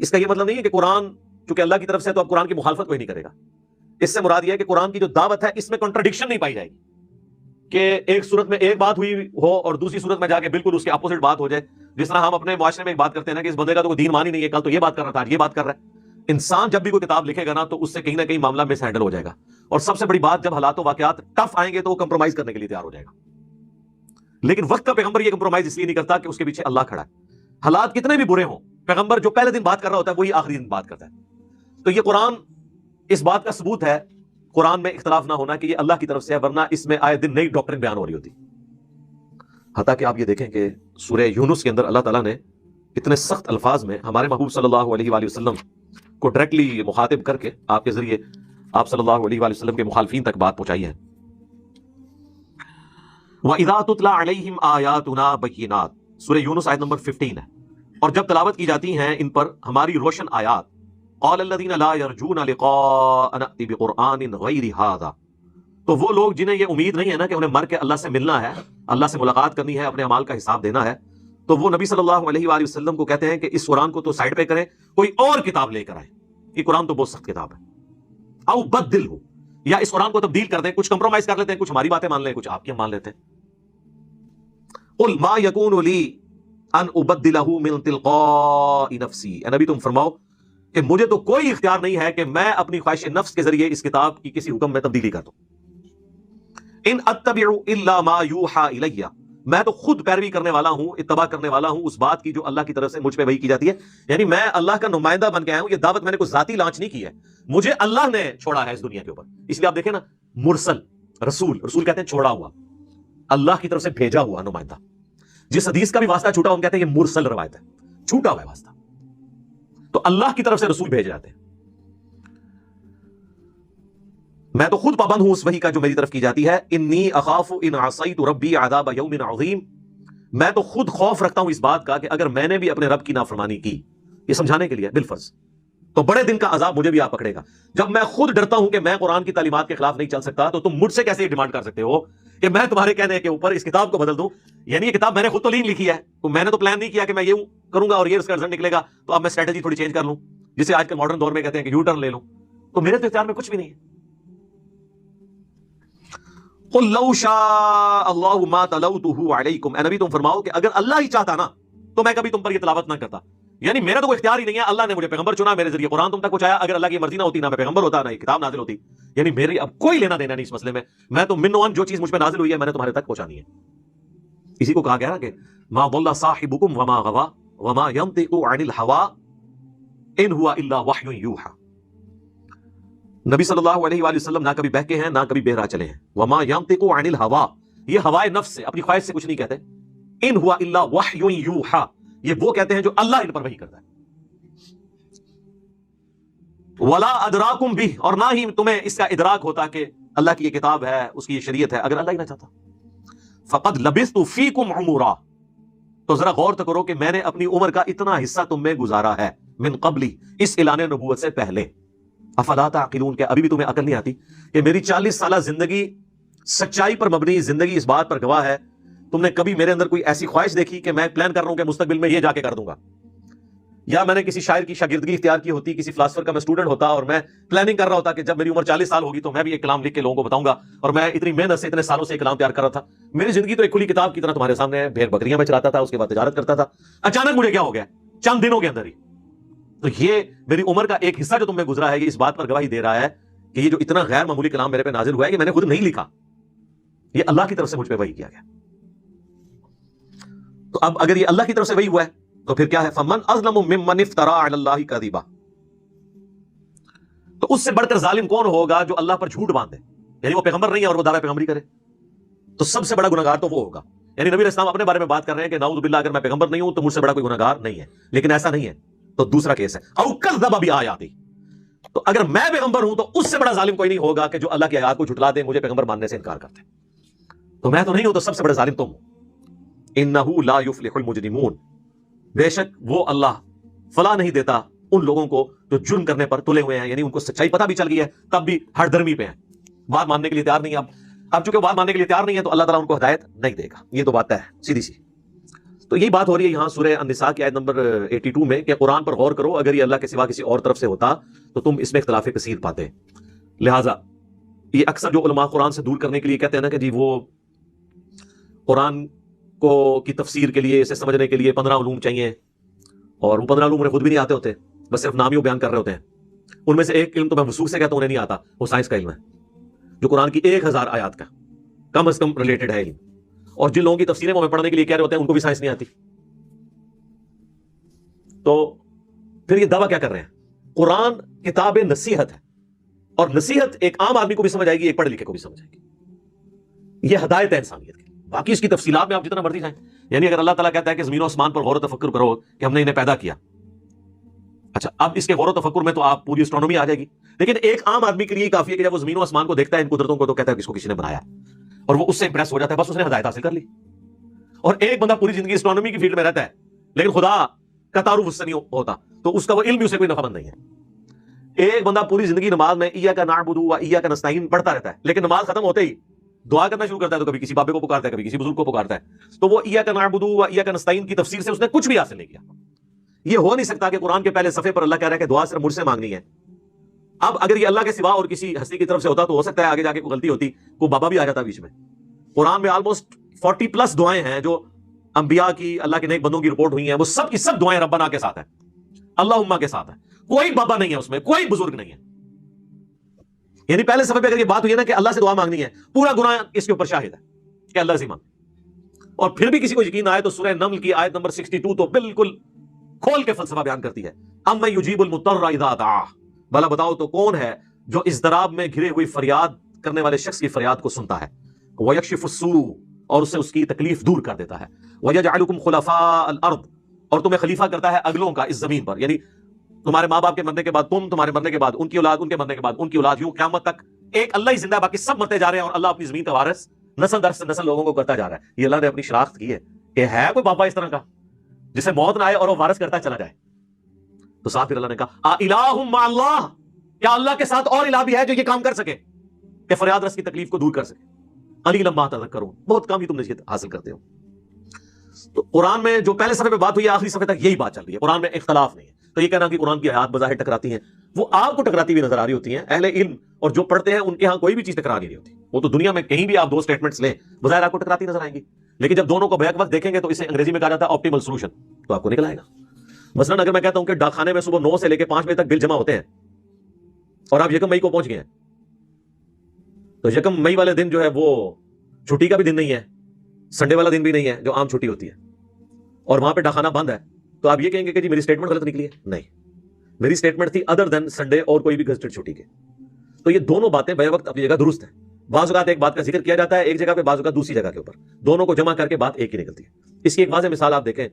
اس کا یہ مطلب نہیں ہے کہ قرآن چونکہ اللہ کی طرف سے تو اب قرآن کی مخالفت کوئی نہیں کرے گا. اس سے مراد یہ ہے کہ قرآن کی جو دعوت ہے اس میں کنٹرڈکشن نہیں پائی جائے گی کہ ایک صورت میں ایک بات ہوئی ہو اور دوسری صورت میں جا کے بالکل اس کے اپوزٹ بات ہو جائے. جس طرح ہم اپنے معاشرے میں ایک بات کرتے ہیں نا کہ اس بندے کا تو کوئی دین مان ہی نہیں ہے, کل تو یہ بات کر رہا تھا آج یہ بات کر رہا ہے. انسان جب بھی کوئی کتاب لکھے گا نا تو اس سے کہیں نہ کہیں معاملہ مس ہینڈل ہو جائے گا, اور سب سے بڑی بات جب حالات و واقعات ٹف آئیں گے تو وہ کمپرومائز کرنے کے لیے تیار ہو جائے گا. لیکن وقت کا پیغمبر یہ کمپرومائز اس لیے نہیں کرتا کہ اس کے پیچھے اللہ کھڑا ہے. حالات کتنے بھی برے ہوں, پیغمبر جو پہلے دن بات کر رہا ہوتا ہے وہی آخری دن بات کرتا ہے. تو یہ قرآن اس بات کا ثبوت ہے, قرآن میں اختلاف نہ ہونا کہ یہ اللہ کی طرف سے ہے, ورنہ اس میں آئے دن نئی ڈاکٹرن بیان ہو رہی ہوتی. حتیٰ کہ آپ یہ دیکھیں کہ سورہ یونس کے اندر اللہ تعالیٰ نے اتنے سخت الفاظ میں ہمارے محبوب صلی اللہ علیہ وآلہ وسلم کو ڈائریکٹلی مخاطب کر کے آپ کے ذریعے آپ صلی اللہ علیہ وآلہ وسلم کے مخالفین تک بات پہنچائی ہے. وَإِذَا تُتْلَى عَلَيْهِمْ آيَاتُنَا بَيِّنَاتٍ, سورہ یونس آیت نمبر 15 ہے. اور جب تلاوت کی جاتی ہیں ان پر ہماری روشن آیات, قَالَ الَّذِينَ لَا يَرْجُونَ لِقَاءَنَا ائْتِ بِقُرْآنٍ غَيْرِ هَذَا, تو وہ لوگ جنہیں یہ امید نہیں ہے نا کہ انہیں مر کے اللہ سے ملنا ہے, اللہ سے ملاقات کرنی ہے, اپنے اعمال کا حساب دینا ہے, تو وہ نبی صلی اللہ علیہ وآلہ وسلم کو کہتے ہیں کہ اس قرآن کو تو سائڈ پہ کریں, کوئی اور کتاب لے کر آئیں, یہ قرآن تو بہت سخت کتاب ہے. او بدلہ, یا اس قرآن کو تبدیل کر دیں, کچھ کمپرومائز کر لیتے ہیں, کچھ ہماری باتیں مان لیں, کچھ آپ کی مان لیتے ہیں. قل ما یکون لی ان ابدلہ من تلقاء نفسی, اے نبی تم فرماؤ کہ مجھے تو کوئی اختیار نہیں ہے کہ میں اپنی خواہش نفس کے ذریعے اس کتاب کی کسی حکم میں تبدیلی کر دوں. ان اتبع الا ما یوحى الی, میں تو خود پیروی کرنے والا ہوں, اتباع کرنے والا ہوں اس بات کی جو اللہ کی طرف سے مجھ پہ وحی کی جاتی ہے. یعنی میں اللہ کا نمائندہ بن کے آیا ہوں, یہ دعوت میں نے کوئی ذاتی لانچ نہیں کی ہے, مجھے اللہ نے چھوڑا ہے اس دنیا کے اوپر. اس لیے آپ دیکھیں نا, مرسل رسول کہتے ہیں چھوڑا ہوا, اللہ کی طرف سے بھیجا ہوا نمائندہ. جس حدیث کا بھی واسطہ چھوٹا ہم کہتے ہیں یہ مرسل روایت ہے, چھوٹا ہوا ہے واسطہ. تو اللہ کی طرف سے رسول بھیج جاتے ہیں. میں تو خود پابند ہوں اس وحی کا جو میری طرف کی جاتی ہے. انی اخاف ان عصیت ربی عذاب یوم عظیم, میں تو خود خوف رکھتا ہوں اس بات کا کہ اگر میں نے بھی اپنے رب کی نافرمانی کی, یہ سمجھانے کے لیے بالفرض, تو بڑے دن کا عذاب مجھے بھی آ پکڑے گا. جب میں خود ڈرتا ہوں کہ میں قرآن کی تعلیمات کے خلاف نہیں چل سکتا, تو تم مجھ سے کیسے ڈیمانڈ کر سکتے ہو کہ میں تمہارے کہنے کے اوپر اس کتاب کو بدل دوں. یعنی یہ کتاب میں نے خود تو نہیں لکھی ہے, تو میں نے تو پلان نہیں کیا کہ میں یہ کروں گا اور یہ اس کا رزلٹ نکلے گا, تو اب میں اسٹریٹجی تھوڑی چینج کر لوں, جسے آج کل ماڈرن دور میں کہتے ہیں کہ یو ٹرن لے لوں. تو میرے تو اختیار میں کچھ بھی نہیں ہے. قل لو شاء اللہ ما تلوتہ علیکم, اے نبی تم فرماؤ کہ اگر اللہ ہی چاہتا نا تو میں کبھی تم پر یہ تلاوت نہ کرتا. یعنی میرا تو کوئی اختیار ہی نہیں ہے, اللہ نے مجھے پیغمبر چنا, میرے ذریعے قرآن تم تک پہنچایا. اگر اللہ کی مرضی نہ ہوتی نہ میں پیغمبر ہوتا, نہ یہ کتاب نازل ہوتی. یعنی میری اب کوئی لینا دینا نہیں اس مسئلے میں. میں تو من وان جو چیز مجھ پہ نازل ہوئی ہے میں نے تمہارے تک پہنچانی ہے. اسی کو کہا گیا نا کہ ما ضل صاحبکم وما غوا وما ينطق عن الهوى ان هو الا وحی یوحى. نبی صلی اللہ علیہ وآلہ وسلم نہ کبھی بہکے ہیں نہ کبھی بہرا چلے ہیں. وما ينطق عن الهوى, یہ ہوائے نفس سے اپنی خواہش سے کچھ نہیں کہتے. ان هو الا وحی یوحى, یہ وہ کہتے ہیں جو اللہ ان پر وحی کرتا ہے. ولا ادراکم به, اور نہ ہی تمہیں اس کا ادراک ہوتا کہ اللہ کی یہ کتاب ہے, اس کی یہ شریعت ہے, اگر اللہ ہی نہ چاہتا. فقد لبثت فیکم عمرا, تو ذرا غور تو کرو کہ میں نے اپنی عمر کا اتنا حصہ تم میں گزارا ہے, من قبلی, اس اعلان نبوت سے پہلے. افلا تعقلون, کہ ابھی بھی تمہیں عقل نہیں آتی کہ میری 40 سالہ زندگی سچائی پر مبنی زندگی اس بات پر گواہ ہے. تم نے کبھی میرے اندر کوئی ایسی خواہش دیکھی کہ میں پلان کر رہا ہوں کہ مستقبل میں یہ جا کے کر دوں گا, یا میں نے کسی شاعر کی شاگردگی اختیار کی ہوتی, کسی فلاسفر کا میں اسٹوڈنٹ ہوتا اور میں پلاننگ کر رہا ہوتا کہ جب میری عمر 40 سال ہوگی تو میں بھی ایک کلام لکھ کے لوگوں کو بتاؤں گا, اور میں اتنی محنت سے اتنے سالوں سے ایک کلام تیار کر رہا تھا. میری زندگی تو ایک کھلی کتاب کی طرح تمہارے سامنے ہے, بھیڑ بکریاں میں چلاتا تھا, اس کے بعد تجارت کرتا تھا. اچانک مجھے کیا ہو گیا چند دنوں کے اندر ہی. تو یہ میری عمر کا ایک حصہ جو تم میں گزرا ہے, یہ اس بات پر گواہی دے رہا ہے کہ یہ جو اتنا غیر معمولی کلام میرے پہ نازل ہوا ہے, یہ میں نے خود نہیں لکھا, یہ اللہ کی طرف سے مجھ پہ وحی کیا گیا. تو اب اگر یہ اللہ کی طرف سے وحی ہوا ہے تو پھر کیا ہے, فمن اظلم ممن افترى علی اللہ کذبا, تو اس سے بڑھ کر ظالم کون ہوگا جو اللہ پر جھوٹ باندھے. یعنی وہ پیغمبر نہیں ہے اور وہ دعویٰ پیغمبری کرے, تو سب سے بڑا گناہگار تو وہ ہوگا. یعنی نبی علیہ السلام اپنے بارے میں بات کر رہے ہیں کہ نعوذ باللہ اگر میں پیغمبر نہیں ہوں تو مجھ سے بڑا کوئی گناہگار نہیں ہے, لیکن ایسا نہیں ہے. تو دوسرا کیس ہے او کذب بآیاتی, تو اگر میں پیغمبر ہوں تو اس سے بڑا ظالم کوئی نہیں ہوگا کہ جو اللہ کی آیات کو جھٹلا دے, مجھے پیغمبر ماننے سے انکار کرتے. تو میں تو نہیں ہوں, تو سب سے بڑا ظالم تم ہو. انہ لا یفلح المجرمون, بے شک وہ اللہ فلاح نہیں دیتا ان لوگوں کو جو جرم کرنے پر تلے ہوئے ہیں. یعنی ان کو سچائی پتہ بھی چل گئی ہے تب بھی ہر درمی پہ ہیں, بات ماننے کے لیے تیار نہیں ہے. اب چونکہ بات ماننے کے لیے تیار نہیں ہے تو اللہ تعالیٰ ان کو ہدایت نہیں دے گا, یہ تو بات ہے سیدھی سی. تو یہی بات ہو رہی ہے یہاں سورہ النساء کی آیت نمبر 82 میں کہ قرآن پر غور کرو، اگر یہ اللہ کے سوا کسی اور طرف سے ہوتا تو تم اس میں اختلاف کثیر پاتے. لہٰذا یہ اکثر جو علماء قرآن سے دور کرنے کے لیے کہتے ہیں نا کہ جی وہ قرآن کو کی تفسیر کے لیے، اسے سمجھنے کے لیے 15 علوم چاہیے، اور وہ 15 علوم انہیں خود بھی نہیں آتے ہوتے، بس صرف نام ہی بیان کر رہے ہوتے ہیں. ان میں سے ایک علم تو میں وثوق سے کہتا ہوں انہیں نہیں آتا، وہ سائنس کا علم ہے جو قرآن کی 1000 آیات کا کم از کم ریلیٹڈ ہے علم. اور جن لوگوں کی تفسیریں وہ ہمیں پڑھنے کے لیے کہہ رہے ہوتے ہیں ان کو بھی سائنس نہیں آتی. تو پھر یہ دعویٰ کیا کر رہے ہیں؟ قرآن کتاب نصیحت ہے، اور نصیحت ایک عام آدمی کو بھی سمجھ آئے گی، ایک پڑھے لکھے کو بھی سمجھ آئے گی. یہ ہدایت ہے انسانیت کی. باقی اس کی تفصیلات میں آپ جتنا مرضی جائیں، یعنی اگر اللہ تعالیٰ کہتا ہے کہ زمین و آسمان پر غور و تفکر کرو کہ ہم نے انہیں پیدا کیا، اچھا اب اس کے غور و تفکر میں تو آپ پوری اسٹرونومی آ جائے گی، لیکن ایک عام آدمی کے لیے کافی ہے کہ جب وہ زمین و آسمان کو دیکھتا ہے ان قدرتوں کو تو کہتا ہے کہ اس کو کسی نے بنایا، اور وہ اس سے امپریس ہو جاتا ہے، بس اس نے ہدایت حاصل کر لی. اور ایک بندہ پوری زندگی اسٹرونومی کی فیلڈ میں رہتا ہے لیکن خدا کا تعارف اس سے نہیں ہوتا، تو اس کا وہ علم بھی اسے کوئی نفع مند نہیں ہے. ایک بندہ پوری زندگی نماز میں ایاک نعبد و ایاک نستعین پڑھتا رہتا ہے، لیکن نماز ختم ہوتے ہی دعا کرنا شروع کرتا ہے، تو کبھی کسی بابے کو پکارتا ہے، کبھی کسی بزرگ کو پکارتا ہے. تو وہ ایاک نعبد و ایاک نستعین کی تفسیر سے اس نے کچھ بھی حاصل نہیں کیا. یہ ہو نہیں سکتا کہ قرآن کے پہلے صفحے پر اللہ کہہ رہا ہے کہ دعا صرف مجھ سے مانگنی ہے. اب اگر یہ اللہ کے سوا اور کسی ہستی کی طرف سے ہوتا تو ہو سکتا ہے آگے جا کے کوئی غلطی ہوتی، کوئی بابا بھی آ جاتا بیچ میں. قرآن میں آلموسٹ 40+ دعائیں ہیں جو انبیاء کی، اللہ کے نیک بندوں کی رپورٹ ہوئی ہیں، وہ سب کی سب دعائیں ربنا کے ساتھ ہیں، اللہم کے ساتھ ہیں. کوئی بابا نہیں ہے اس میں، کوئی بزرگ نہیں ہے. یعنی پہلے صفحے پہ اگر یہ بات ہوئی ہے نا کہ اللہ سے دعا مانگنی ہے، پورا گناہ اس کے اوپر شاہد ہے کہ اللہ سے مانگ. اور پھر بھی کسی کو یقین آئے تو سورہ نمل کی آیت نمبر 62 تو بالکل کھول کے فلسفہ بیان کرتی ہے. اَمَّن یُجِیبُ الْمُضْطَرَّ اِذَا دَعَاهُ، بھلا بتاؤ تو کون ہے جو اضطراب میں گھرے ہوئی فریاد کرنے والے شخص کی فریاد کو سنتا ہے. وَيَكْشِفُ السُّوءَ، اور اسے اس کی تکلیف دور کر دیتا ہے. وَيَجْعَلُكُمْ خُلَفَاءَ الْأَرْضِ، اور تمہیں خلیفہ کرتا ہے اگلوں کا اس زمین پر. یعنی تمہارے ماں باپ کے مرنے کے بعد تم، تمہارے مرنے کے بعد ان کی اولاد، ان کے مرنے کے بعد ان کی اولاد، یوں قیامت تک ایک اللہ ہی زندہ ہے، باقی سب مرتے جا رہے ہیں، اور اللہ اپنی زمین کا وارث نسل در نسل لوگوں کو کرتا جا رہا ہے. یہ اللہ نے اپنی شناخت کی ہے کہ ہے کوئی بابا اس طرح کا جسے موت نہ آئے اور وہ وارث کرتا چلا جائے. تو ساتھ پھر اللہ نے کہا اِلَٰهٌ مَّعَ اللَّهِ، کیا اللہ کے ساتھ اور الہ بھی ہے جو یہ کام کر سکے کہ فریاد رس کی تکلیف کو دور کر سکے. قَلِيلًا مَا تَذَكَّرُونَ، بہت کم ہی تم نصیحت حاصل کرتے ہو. تو قرآن میں جو پہلے صفحے پہ بات ہوئی ہے آخری صفحے تک یہی بات چل رہی ہے. قرآن میں اختلاف نہیں ہے. تو یہ کہنا کہ قرآن کی آیات بظاہر ٹکراتی ہیں، وہ آپ کو ٹکراتی ہوئی نظر آ رہی ہوتی ہیں. اہل علم اور جو پڑھتے ہیں ان کے ہاں کوئی بھی چیز ٹکرا نہیں رہی ہوتی. وہ تو دنیا میں کہیں بھی آپ 2 سٹیٹمنٹس لیں بظاہر آپ کو ٹکراتی نظر آئیں گی، لیکن جب دونوں کو بیک وقت دیکھیں گے تو اسے انگریزی میں کہا جاتا ہے آپٹیمل سولوشن، تو آپ کو نکل آئے گا. مثلاً اگر میں کہتا ہوں کہ ڈاک خانے میں صبح 9 سے لے کے 5 بجے تک بل جمع ہوتے ہیں اور آپ 1 مئی کو پہنچ گئے ہیں، تو 1 مئی والے دن جو ہے وہ چھٹی کا بھی دن نہیں ہے، سنڈے والا دن بھی نہیں ہے جو عام چھٹی ہوتی ہے، اور وہاں پہ ڈاک خانہ بند ہے، تو آپ یہ کہیں گے کہ جی میری سٹیٹمنٹ غلط نکلی ہے؟ نہیں، میری سٹیٹمنٹ تھی ادر دین سنڈے اور کوئی بھی گزٹڈ چھٹی کے. تو یہ دونوں باتیں بے وقت اپنی جگہ درست ہیں. بعض اوقات ایک بات کا ذکر کیا جاتا ہے ایک جگہ پہ، بعض اوقات دوسری جگہ کے اوپر، دونوں کو جمع کر کے بات ایک ہی نکلتی ہے. اس کی ایک واضح مثال آپ دیکھیں،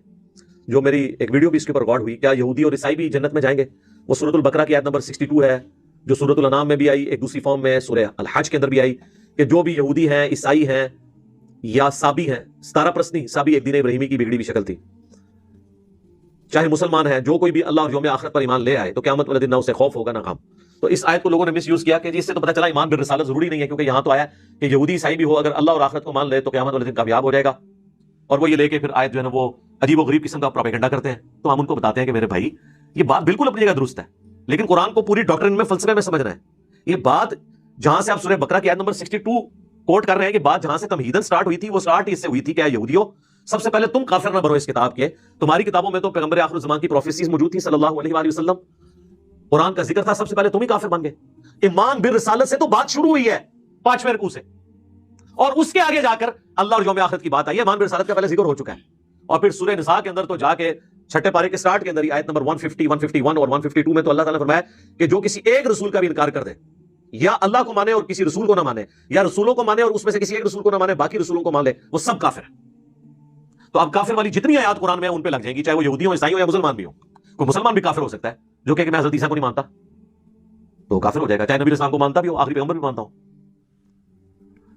جو میری ایک ویڈیو بھی اس کے اوپر ریکارڈ ہوئی، کیا یہودی اور عیسائی بھی جنت میں جائیں گے؟ وہ سورۃ البقرہ کی آیت نمبر 62 ہے، جو سورۃ الانعام میں بھی آئی، ایک دوسری فارم میں سورہ الحج کے اندر بھی آئی، کہ جو بھی یہودی ہیں، عیسائی ہیں یا سابی ہیں، ستارہ پرست نہیں، سابی ایک دین ابراہیمی کی بگڑی ہوئی شکل تھی، چاہے مسلمان ہیں، جو کوئی بھی اللہ اور یوم آخرت پر ایمان لے آئے تو قیامت والے دن نہ اسے خوف ہوگا نہ غم. تو اس آیت کو لوگوں نے مس یوز کیا کہ جی اس سے تو پتہ چلا ایمان بالرسالت ضروری نہیں ہے، کیونکہ یہاں تو آیا کہ یہودی عیسائی بھی ہو اگر اللہ اور آخرت کو مان لے تو قیامت والے دن کامیاب ہو جائے گا. اور وہ یہ لے کے پھر آیت جو ہے نا وہ عجیب و غریب قسم کا پروپیگنڈا کرتے ہیں. تو ہم ان کو بتاتے ہیں کہ میرے بھائی یہ بات بالکل اپنی جگہ درست ہے، لیکن قرآن کو پوری ڈاکٹرن میں، فلسفے میں سمجھنا ہے. یہ بات جہاں سے آپ سورہ بقرہ کی آیت نمبر 62 کوٹ کر رہے ہیں کہ بات جہاں سے تمہیدن سٹارٹ ہوئی تھی، وہ سٹارٹ اس سے ہوئی تھی کہ یہودیوں سب سے پہلے تم کافر نہ بنو اس کتاب کے. تمہاری کتابوں میں تو پیغمبر آخر الزمان کی پروفیسیز موجود تھی صلی اللہ علیہ وآلہ وسلم، قرآن کا ذکر تھا، سب سے پہلے تم ہی کافر بن گئے. ایمان بالرسالت سے تو بات شروع ہوئی ہے 5ویں رکوع سے، اور اس کے آگے جا کر اللہ اور یوم آخرت کی بات آئی ہے. ایمان بالرسالت کا پہلے ذکر ہو چکا ہے. اور پھر سورہ نساء کے اندر تو جا کے 6 پارے کے سٹارٹ کے اندر ہی آیت نمبر 150، 151 اور 152 میں تو اللہ تعالیٰ نے فرمایا کہ جو کسی ایک رسول کا بھی انکار کر دے، یا اللہ کو مانے اور کسی رسول کو نہ مانے، یا رسولوں کو مانے اور اس میں سے کسی ایک رسول کو نہ مانے باقی رسولوں کو مان لے، وہ سب کافر ہے. تو اب کافر والی جتنی آیات قرآن میں ان پہ لگ جائیں گی، چاہے وہ یہودی ہو، عیسائی ہو یا مسلمان بھی ہو. کوئی مسلمان بھی کافر ہو سکتا ہے جو کہ میں حضرت عیسیٰ کو نہیں مانتا، تو کافر ہو جائے گا، چاہے نبی اسلام کو مانتا بھی ہو، آخری پیغمبر بھی مانتا ہوں.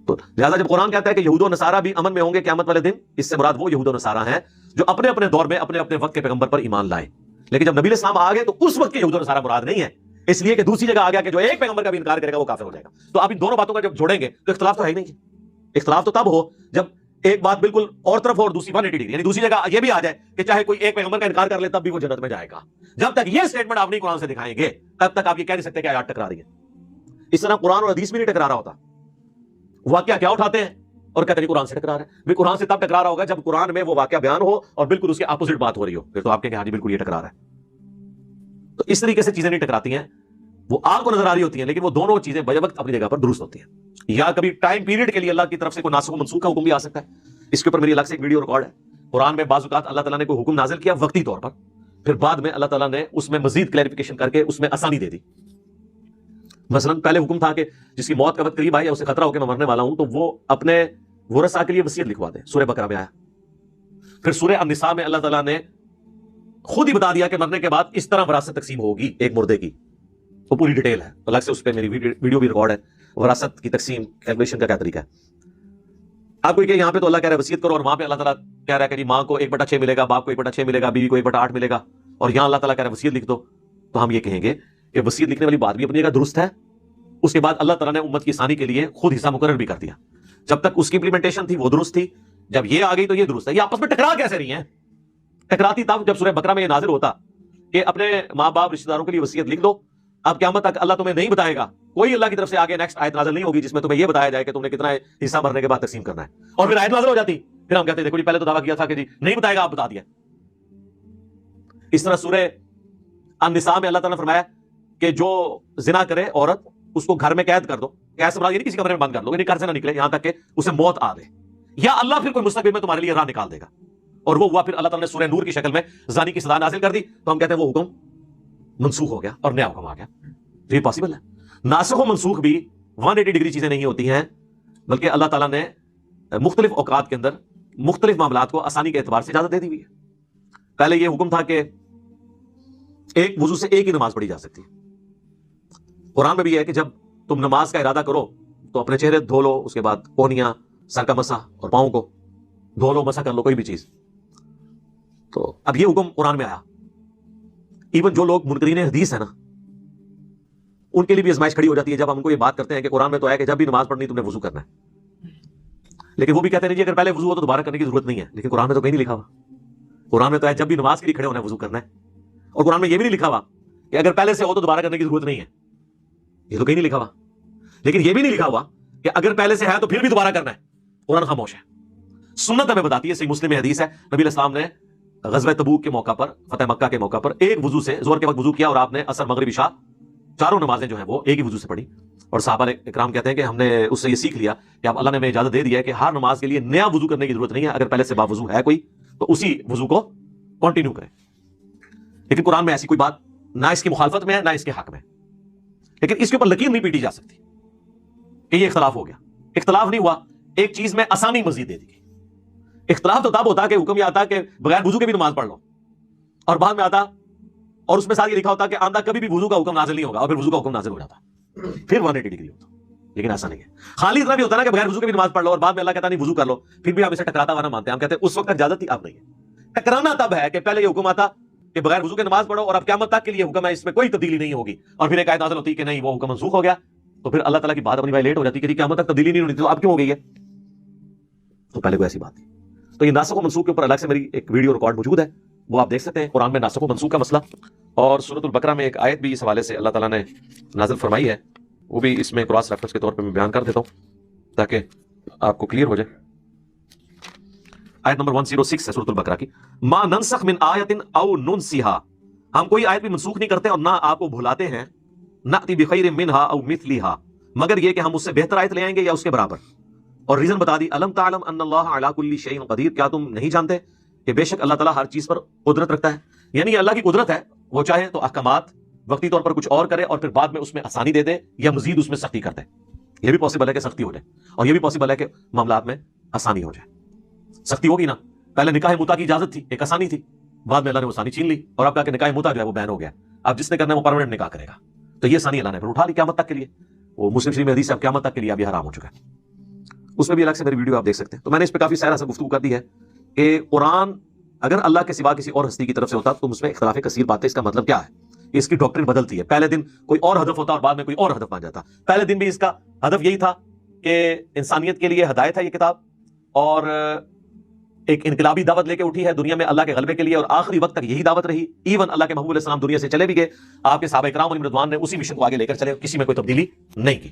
تو لہٰذا جب قرآن کہتا ہے کہ یہود و نصارہ بھی امن میں ہوں گے قیامت والے دن، اس سے مراد وہ یہود و نصارہ ہیں جو اپنے اپنے دور میں اپنے اپنے وقت کے پیغمبر پر ایمان لائے. لیکن جب نبی علیہ السلام آ گئے تو اس وقت کے یہود و نصارہ مراد نہیں ہے، اس لیے کہ دوسری جگہ آ گیا کہ جو ایک پیغمبر کا بھی انکار کرے گا وہ کافر ہو جائے گا. تو آپ ان دونوں باتوں کا جب جوڑیں گے تو اختلاف تو ہے ہی نہیں. اختلاف تو تب ہو جب ایک بات بالکل اور طرف اور دوسری 180 ڈگری، یعنی دوسری جگہ یہ بھی آ جائے کہ چاہے کوئی ایک پیغمبر کا انکار کر لے تب بھی وہ جنت میں جائے گا. جب تک یہ سٹیٹمنٹ آپ نہیں قرآن سے دکھائیں گے تب تک آپ یہ کہہ نہیں سکتے کہ آیات ٹکرا رہی ہے. اس طرح قرآن اور حدیث میں نہیں ٹکرا رہا ہوتا. واقعہ کیا اٹھاتے ہیں اور کہتے ہیں قرآن سے ٹکرا رہا ہے. بھی قرآن سے تب ٹکرا رہا ہوگا جب قرآن میں وہ واقعہ بیان ہو اور بالکل اس کے اپوزٹ بات ہو رہی ہو، پھر تو آپ کہیں ہاں جی بالکل یہ ٹکرا رہا ہے. تو اس طریقے سے چیزیں نہیں ٹکراتی ہیں، وہ آپ کو نظر آ رہی ہوتی ہیں لیکن وہ دونوں چیزیں بجے وقت اپنی جگہ پر درست ہوتی ہیں. یا کبھی ٹائم پیریڈ کے لیے اللہ کی طرف سے کوئی ناسخ و منسوخ کا حکم بھی آ سکتا ہے. اس کے اوپر میری الگ سے ایک ویڈیو ریکارڈ ہے. قرآن میں بعض اوقات اللہ تعالیٰ نے کوئی حکم نازل کیا وقتی طور پر، پھر بعد میں اللہ تعالیٰ نے اس میں مزید کلیریفیکیشن کر کے اس میں آسانی دے دی. مثلا پہلے حکم تھا کہ جس کی موت کا وقت قریب آئی یا اسے خطرہ ہو کہ میں مرنے والا ہوں تو وہ اپنے ورثاء کے لیے وصیت لکھوا دے. سورہ بقرہ میں آیا. پھر سورہ النساء میں اللہ تعالیٰ نے خود ہی بتا دیا کہ مرنے کے بعد اس طرح وراثت تقسیم ہوگی ایک مردے کی. وہ پوری ڈیٹیل ہے، الگ سے اس پہ میری ویڈیو بھی ریکارڈ ہے. وراثت کی تقسیم کیلکولیشن کا کیا طریقہ ہے. آپ کو کہ یہاں پہ تو اللہ کہہ رہا ہے وصیت کرو، اور وہاں پہ اللہ تعالیٰ کہہ رہا ہے کہ جی ماں کو 1/6 ملے گا، باپ کو 1/6 ملے گا، بیوی کو 1/8 ملے گا، اور یہاں اللہ تعالیٰ کہہ رہا ہے وصیت لکھ دو. تو ہم یہ کہیں گے کہ وصیت لکھنے والی بات بھی اپنی جگہ درست ہے. اس کے بعد اللہ تعالیٰ نے امت کی آسانی کے لیے خود حصہ مقرر بھی کر دیا. جب تک اس کی امپلیمنٹیشن تھی وہ درست تھی، جب یہ آ گئی تو یہ درست ہے. یہ آپس میں ٹکرا کیسے رہی ہیں؟ ٹکراتی تب جب سورہ بقرہ میں یہ نازل ہوتا کہ اپنے ماں باپ رشتہ داروں کے لیے وصیت لکھ دو. اب قیامت تک اللہ تمہیں نہیں بتائے گا، کوئی اللہ کی طرف سے آگے نیکسٹ آیت نازل نہیں ہوگی جس میں تمہیں یہ بتایا جائے کہ تم نے کتنا حصہ مرنے کے بعد تقسیم کرنا ہے. اور پھر آیت نازل ہو جاتی، پھر ہم کہتے ہیں دیکھو جی پہلے تو دعویٰ کیا تھا کہ جی نہیں بتائے گا، آپ بتا دیا. اس طرح سورہ النساء میں اللہ تعالیٰ نے فرمایا کہ جو زنا کرے عورت اس کو گھر میں قید کر دو. قید سے مراد یہ نہیں کسی کمرے میں بند کر دو، یعنی گھر سے نہ نکلے یہاں تک کہ اسے موت آ دے، یا اللہ پھر کوئی مستقبل میں تمہارے لیے راہ نکال دے گا. اور وہ ہوا. پھر اللہ تعالیٰ نے سورہ نور کی شکل میں زانی کی سزا نازل کر دی. تو ہم کہتے ہیں وہ حکم منسوخ ہو گیا اور نیا حکم آ گیا. تو یہ پاسبل ہے. ناسخ و منسوخ بھی 180 ڈگری چیزیں نہیں ہوتی ہیں، بلکہ اللہ تعالیٰ نے مختلف اوقات کے اندر مختلف معاملات کو آسانی کے اعتبار سے اجازت دے دی ہوئی ہے. پہلے یہ حکم تھا کہ ایک وضو سے ایک ہی نماز پڑھی جا سکتی ہے. قرآن میں بھی ہے کہ جب تم نماز کا ارادہ کرو تو اپنے چہرے دھو لو، اس کے بعد کونیاں، سر کا مسح اور پاؤں کو دھو لو، مسح کر لو کوئی بھی چیز. تو اب یہ حکم قرآن میں آیا. ایون جو لوگ منکرین حدیث ہیں نا، ان کے لیے بھی آزمائش کھڑی ہو جاتی ہے جب ہم ان کو یہ بات کرتے ہیں کہ قرآن میں تو آیا کہ جب بھی نماز پڑھنی تم نے وضو کرنا ہے. لیکن وہ بھی کہتے ہیں جی اگر پہلے وضو ہو تو دوبارہ کرنے کی ضرورت نہیں ہے. لیکن قرآن میں تو کہیں نہیں لکھا ہوا. قرآن میں تو ہے جب بھی نماز کے لیے کھڑے ہونا ہے وضو کرنا ہے. اور قرآن میں یہ بھی نہیں لکھا ہوا کہ اگر پہلے سے ہو تو دوبارہ کرنے کی ضرورت نہیں ہے. یہ تو کہیں نہیں لکھا ہوا. لیکن یہ بھی نہیں لکھا ہوا کہ اگر پہلے سے ہے تو پھر بھی دوبارہ کرنا ہے. قرآن خاموش ہے. سنت ہمیں بتاتی ہے، صحیح مسلم میں حدیث ہے، نبی علیہ السلام نے غزوہ تبوک کے موقع پر، فتح مکہ کے موقع پر ایک وضو سے ظہر کے وقت وضو کیا، اور آپ نے عصر مغرب عشاء چاروں نمازیں جو ہیں وہ ایک ہی وضو سے پڑھی. اور صحابہ اکرام کہتے ہیں کہ ہم نے اس سے یہ سیکھ لیا کہ اب اللہ نے ہمیں اجازت دے دیا ہے کہ ہر نماز کے لیے نیا وضو کرنے کی ضرورت نہیں ہے. اگر پہلے سے باوضو ہے کوئی تو اسی وضو کو کنٹینیو کرے. لیکن قرآن میں ایسی کوئی بات نہ اس کی مخالفت میں ہے نہ اس کے حق میں. لیکن اس کے اوپر لکیر نہیں پیٹی جا سکتی کہ یہ اختلاف ہو گیا. اختلاف نہیں ہوا، ایک چیز میں آسانی مزید دے دی گئی. اختلاف تو تب ہوتا کہ حکم یہ آتا کہ بغیر وضو کے بھی نماز پڑھ لو، اور بعد میں آتا اور اس میں ساتھ یہ لکھا ہوتا کہ آندہ کبھی بھی وضو کا حکم نازل نہیں ہوگا، اور پھر وضو کا حکم نازل ہو جاتا، پھر 180 ڈگری ہوتا. لیکن ایسا نہیں ہے. خالی اتنا بھی ہوتا نا کہ بغیر وضو کے بھی نماز پڑھ لو، اور بعد میں اللہ کہتا نہیں وضو کر لو، پھر بھی ہم اسے ٹکراتا ہوا نہ مانتے. ہم کہتے ہیں اس وقت اجازت تھی، اب نہیں ہے. ٹکرانا تب ہے کہ پہلے یہ حکم آتا کہ بغیر وضو کے نماز پڑھو، اور اب قیامت تک کے لیے حکم ہے، اس میں کوئی تبدیلی نہیں ہوگی. اور پھر ایک آیت نازل ہوتی کہ نہیں وہ حکم منسوخ ہو گیا، تو پھر اللہ تعالیٰ کی بات اپنی وائلیٹ ہو جاتی کہ قیامت تک تبدیلی نہیں ہونی تھی، تو اب کیوں ہو گئی ہے؟ تو پہلے کوئی ایسی بات تھی. تو یہ ناسخ و منسوخ کے اوپر الگ سے میری ایک ویڈیو ریکارڈ موجود ہے، وہ آپ دیکھ سکتے ہیں. قرآن میں ناسخ و منسوخ کا مسئلہ، اور سورۃ البقرہ میں ایک آیت بھی اس حوالے سے اللہ تعالیٰ نے نازل فرمائی ہے، وہ بھی اس میں کراس ریفرنس کے طور پہ میں بیان کر دیتا ہوں تاکہ آپ کو کلیئر ہو جائے. آیت نمبر 106 ہے سورۃ البقرہ کی. ما ننسخ من آیت او ننسیھا، ہم کوئی آیت بھی منسوخ نہیں کرتے اور نہ آپ کو بھلاتے ہیں. نأتی بخیر منھا او مثلھا، مگر یہ کہ ہم اس سے بہتر آیت لے آئیں گے یا اس کے برابر. اور ریزن بتا دی، الم تعلم ان اللہ علی کل شیء قدیر، کیا تم نہیں جانتے کہ بے شک اللہ تعالیٰ ہر چیز پر قدرت رکھتا ہے. یعنی اللہ کی قدرت ہے، وہ چاہے تو احکامات وقتی طور پر کچھ اور کرے اور پھر بعد میں اس میں آسانی دے دے، یا مزید اس میں سختی کر دے. یہ بھی پاسبل ہے کہ سختی ہو جائے، اور یہ بھی پاسبل ہے کہ معاملات میں آسانی ہو جائے. سختی ہوگی نا، پہلے نکاح متع کی اجازت تھی، ایک آسانی تھی، بعد میں اللہ نے وہ آسانی چھین لی اور اب کہا کہ نکاح متع جو ہے وہ بین ہو گیا، اب جس نے کرنا ہے وہ پرماننٹ نکاح کرے گا. تو یہ آسانی اللہ نے پھر اٹھا لی قیامت تک کے لیے. وہ مسلم شریف میں حدیث ہے اب قیامت تک کے لیے اب یہ حرام ہو چکا ہے. اس میں بھی الگ سے میری ویڈیو آپ دیکھ سکتے ہیں. تو میں نے اس پہ کافی سارا سا گفتگو کر دی ہے کہ قرآن اگر اللہ کے سوا کسی اور ہستی کی طرف سے ہوتا تو اس میں اختلاف کثیر باتیں. اس کا مطلب کیا ہے؟ اس کی ڈاکٹرن بدلتی ہے. پہلے دن کوئی اور ہدف ہوتا اور بعد میں کوئی اور ہدف بن جاتا. پہلے دن بھی اس کا ہدف یہی تھا کہ انسانیت کے لیے ہدایت ہے یہ کتاب، اور ایک انقلابی دعوت لے کے اٹھی ہے دنیا میں اللہ کے غلبے کے لیے، اور آخری وقت تک یہی دعوت رہی. ایون اللہ کے محبوب علیہ السلام دنیا سے چلے بھی گئے، آپ کے صحابہ کرام علیہم رضوان نے اسی مشن کو آگے لے کر چلے، کسی میں کوئی تبدیلی نہیں کی.